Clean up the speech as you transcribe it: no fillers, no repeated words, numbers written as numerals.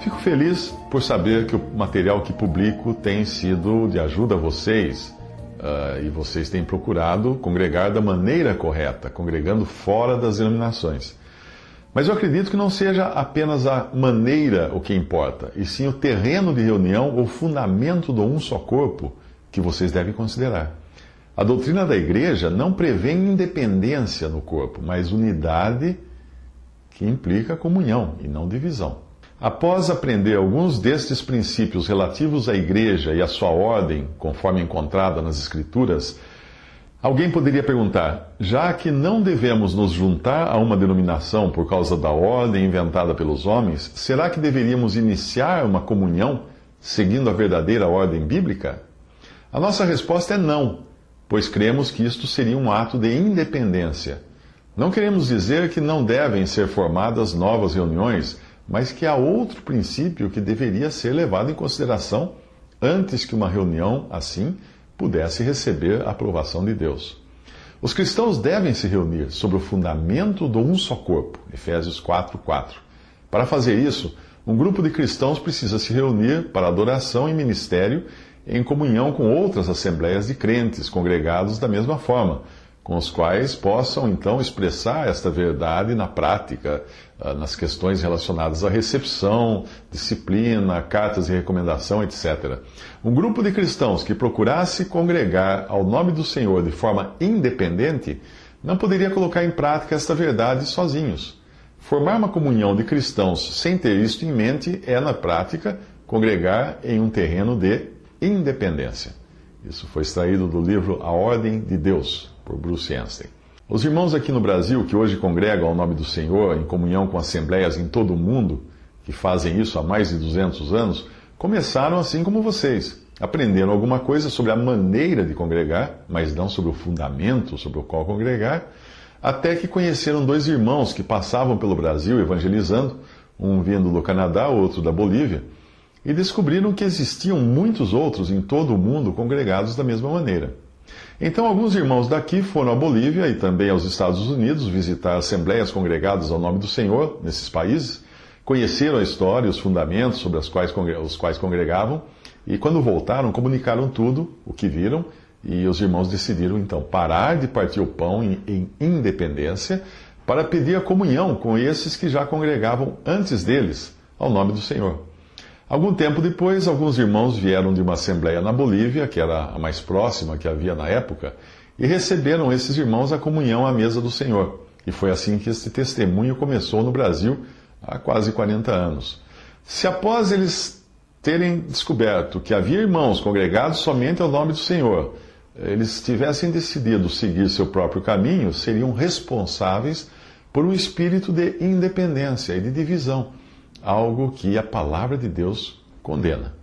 Fico feliz por saber que o material que publico tem sido de ajuda a vocês, e vocês têm procurado congregar da maneira correta, congregando fora das denominações. Mas eu acredito que não seja apenas a maneira o que importa, e sim o terreno de reunião, o fundamento do um só corpo, que vocês devem considerar. A doutrina da igreja não prevê independência no corpo, mas unidade que implica comunhão e não divisão. Após aprender alguns destes princípios relativos à igreja e à sua ordem, conforme encontrada nas Escrituras, alguém poderia perguntar: já que não devemos nos juntar a uma denominação por causa da ordem inventada pelos homens, será que deveríamos iniciar uma comunhão seguindo a verdadeira ordem bíblica? A nossa resposta é não, pois cremos que isto seria um ato de independência. Não queremos dizer que não devem ser formadas novas reuniões, mas que há outro princípio que deveria ser levado em consideração antes que uma reunião assim pudesse receber a aprovação de Deus. Os cristãos devem se reunir sobre o fundamento do um só corpo, Efésios 4:4. Para fazer isso, um grupo de cristãos precisa se reunir para adoração e ministério em comunhão com outras assembleias de crentes congregados da mesma forma, com os quais possam então expressar esta verdade na prática, nas questões relacionadas à recepção, disciplina, cartas de recomendação, etc. Um grupo de cristãos que procurasse congregar ao nome do Senhor de forma independente não poderia colocar em prática esta verdade sozinhos. Formar uma comunhão de cristãos sem ter isto em mente é, na prática, congregar em um terreno de independência. Isso foi extraído do livro A Ordem de Deus, por Bruce Anstey. Os irmãos aqui no Brasil, que hoje congregam ao nome do Senhor, em comunhão com assembleias em todo o mundo, que fazem isso há mais de 200 anos, começaram assim como vocês. Aprenderam alguma coisa sobre a maneira de congregar, mas não sobre o fundamento sobre o qual congregar, até que conheceram dois irmãos que passavam pelo Brasil evangelizando, um vindo do Canadá, outro da Bolívia, e descobriram que existiam muitos outros em todo o mundo congregados da mesma maneira. Então, alguns irmãos daqui foram à Bolívia e também aos Estados Unidos visitar assembleias congregadas ao nome do Senhor nesses países, conheceram a história e os fundamentos sobre os quais congregavam, e quando voltaram, comunicaram tudo o que viram, e os irmãos decidiram então parar de partir o pão em independência para pedir a comunhão com esses que já congregavam antes deles ao nome do Senhor. Algum tempo depois, alguns irmãos vieram de uma assembleia na Bolívia, que era a mais próxima que havia na época, e receberam esses irmãos a comunhão à mesa do Senhor. E foi assim que este testemunho começou no Brasil há quase 40 anos. Se após eles terem descoberto que havia irmãos congregados somente ao nome do Senhor, eles tivessem decidido seguir seu próprio caminho, seriam responsáveis por um espírito de independência e de divisão, algo que a palavra de Deus condena.